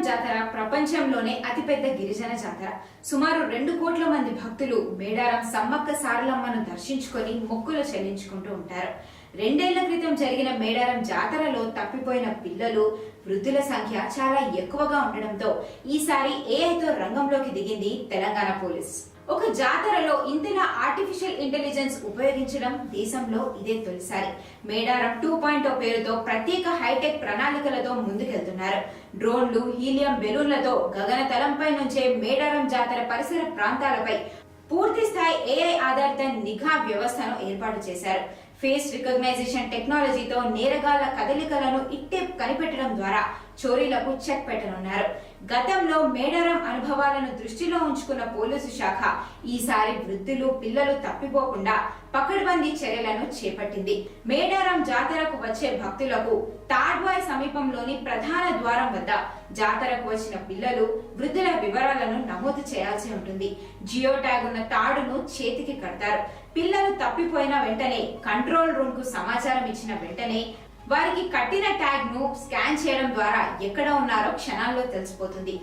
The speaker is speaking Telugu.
జాతర ప్రపంచంలోనే అతిపెద్ద గిరిజన జాతర. సుమారు 2 కోట్ల మంది భక్తులు మేడారం సమ్మక్క సారలమ్మను దర్శించుకొని మొక్కులు చెల్లించుకుంటూ ఉంటారు. 2 ఏళ్ల క్రితం జరిగిన మేడారం జాతరలో తప్పిపోయిన పిల్లలు, వృద్ధుల సంఖ్య చాలా ఎక్కువగా ఉండడంతో ఈసారి ఏఐతో రంగంలోకి దిగింది తెలంగాణ పోలీస్. ఒక జాతరలో ఇంతలా ఆర్టిఫిషియల్ ఇంటెలిజెన్స్ ఉపయోగించడం దేశంలో ఇదే తొలిసారి. మేడారం 2.0 పేరుతో ప్రత్యేక హైటెక్ ప్రణాళికలతో ముందుకెళ్తున్నారు. డ్రోన్లు, హీలియం బెలూన్లతో గగనతలంపై నుంచే మేడారం జాతర పరిసర ప్రాంతాలపై పూర్తి స్థాయి ఏఐ ఆధారిత నిఘా వ్యవస్థను ఏర్పాటు చేశారు. ఫేస్ రికగ్నైజేషన్ టెక్నాలజీతో నేరగాళ్ల కదలికలను ఇట్టే కనిపెట్టడం ద్వారా చోరీలకు చెక్ పెట్టనున్నారు. గతంలో మేడారం అనుభవాలను దృష్టిలో ఉంచుకున్న పోలీసు శాఖ ఈసారి వృద్ధులు, పిల్లలు తప్పిపోకుండా పకడ్బందీ చర్యలను చేపట్టింది. మేడారం జాతరకు వచ్చే భక్తులకు తాడ్వాయ్ సమీపంలోని ప్రధాన ద్వారం వద్ద జాతరకు వచ్చిన పిల్లలు, వృద్ధుల వివరాలను నమోదు చేయాల్సి ఉంటుంది. జియో ట్యాగ్ ఉన్న తాడును చేతికి కడతారు. పిల్లలు తప్పిపోయిన వెంటనే కంట్రోల్ రూమ్ కు సమాచారం ఇచ్చిన వెంటనే వారికి కట్టిన ట్యాగ్ ను స్కాన్ చేయడం ద్వారా ఎక్కడ ఉన్నారో క్షణాల్లో తెలిసిపోతుంది.